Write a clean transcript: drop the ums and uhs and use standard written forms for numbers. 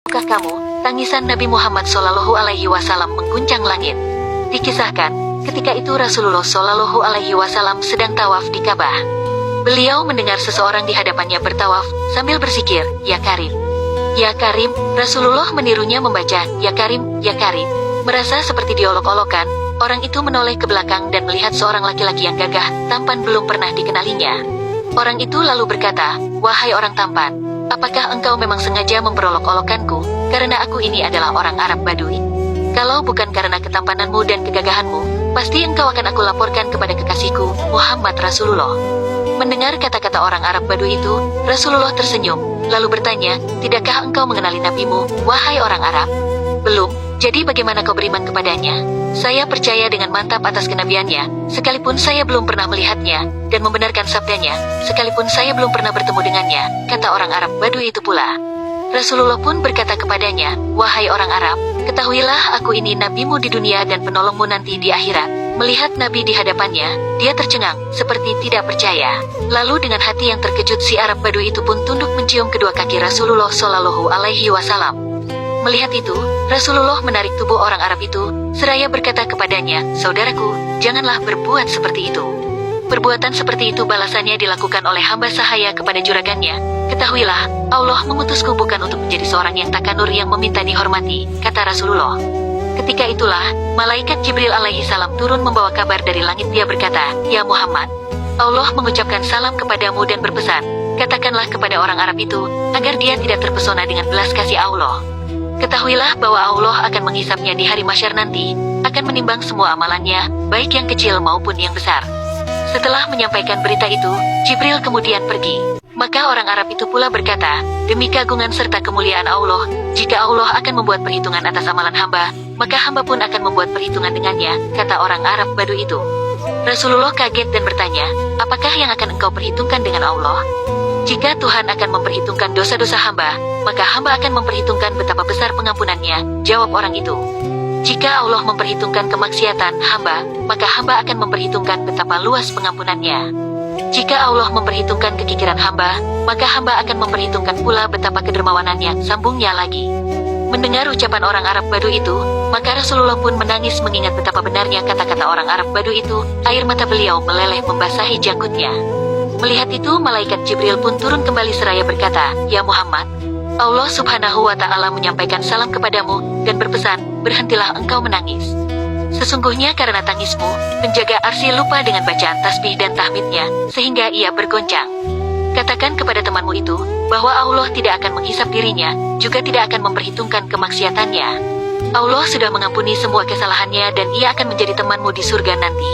Tahukah kamu, tangisan Nabi Muhammad Shallallahu Alaihi Wasallam mengguncang langit. Dikisahkan, ketika itu Rasulullah Shallallahu Alaihi Wasallam sedang tawaf di Ka'bah. Beliau mendengar seseorang di hadapannya bertawaf sambil berzikir, "Ya Karim, Ya Karim." Rasulullah menirunya membaca, "Ya Karim, Ya Karim." Merasa seperti diolok-olokan, orang itu menoleh ke belakang dan melihat seorang laki-laki yang gagah, tampan belum pernah dikenalinya. Orang itu lalu berkata, "Wahai orang tampan, apakah engkau memang sengaja memperolok-olokanku, karena aku ini adalah orang Arab Badui? Kalau bukan karena ketampananmu dan kegagahanmu, pasti engkau akan aku laporkan kepada kekasihku, Muhammad Rasulullah." Mendengar kata-kata orang Arab Badui itu, Rasulullah tersenyum, lalu bertanya, "Tidakkah engkau mengenali nabimu, wahai orang Arab?" "Belum, jadi bagaimana kau beriman kepadanya?" "Saya percaya dengan mantap atas kenabiannya, sekalipun saya belum pernah melihatnya, dan membenarkan sabdanya, sekalipun saya belum pernah bertemu dengannya," kata orang Arab Badui itu pula. Rasulullah pun berkata kepadanya, "Wahai orang Arab, ketahuilah aku ini nabimu di dunia dan penolongmu nanti di akhirat." Melihat Nabi di hadapannya, dia tercengang, seperti tidak percaya. Lalu dengan hati yang terkejut si Arab Badui itu pun tunduk mencium kedua kaki Rasulullah Shallallahu Alaihi Wasallam. Melihat itu, Rasulullah menarik tubuh orang Arab itu, seraya berkata kepadanya, "Saudaraku, janganlah berbuat seperti itu. Perbuatan seperti itu balasannya dilakukan oleh hamba sahaya kepada juragannya. Ketahuilah, Allah mengutusku bukan untuk menjadi seorang yang takanur yang meminta dihormati," kata Rasulullah. Ketika itulah, malaikat Jibril alaihi salam turun membawa kabar dari langit. Dia berkata, "Ya Muhammad, Allah mengucapkan salam kepadamu dan berpesan, katakanlah kepada orang Arab itu, agar dia tidak terpesona dengan belas kasih Allah. Ketahuilah bahwa Allah akan menghisapnya di hari mahsyar nanti, akan menimbang semua amalannya, baik yang kecil maupun yang besar." Setelah menyampaikan berita itu, Jibril kemudian pergi. Maka orang Arab itu pula berkata, "Demi keagungan serta kemuliaan Allah, jika Allah akan membuat perhitungan atas amalan hamba, maka hamba pun akan membuat perhitungan dengannya," kata orang Arab Badui itu. Rasulullah kaget dan bertanya, "Apakah yang akan engkau perhitungkan dengan Allah?" "Jika Tuhan akan memperhitungkan dosa-dosa hamba, maka hamba akan memperhitungkan betapa besar pengampunannya," jawab orang itu. "Jika Allah memperhitungkan kemaksiatan hamba, maka hamba akan memperhitungkan betapa luas pengampunannya. Jika Allah memperhitungkan kekikiran hamba, maka hamba akan memperhitungkan pula betapa kedermawanannya," sambungnya lagi. Mendengar ucapan orang Arab Badui itu, maka Rasulullah pun menangis mengingat betapa benarnya kata-kata orang Arab Badui itu. Air mata beliau meleleh membasahi janggutnya. Melihat itu, malaikat Jibril pun turun kembali seraya berkata, "Ya Muhammad, Allah Subhanahu wa Ta'ala menyampaikan salam kepadamu dan berpesan, berhentilah engkau menangis. Sesungguhnya karena tangismu, penjaga arsy lupa dengan bacaan tasbih dan tahmidnya, sehingga ia bergoncang. Katakan kepada temanmu itu, bahwa Allah tidak akan menghisap dirinya, juga tidak akan memperhitungkan kemaksiatannya. Allah sudah mengampuni semua kesalahannya dan ia akan menjadi temanmu di surga nanti."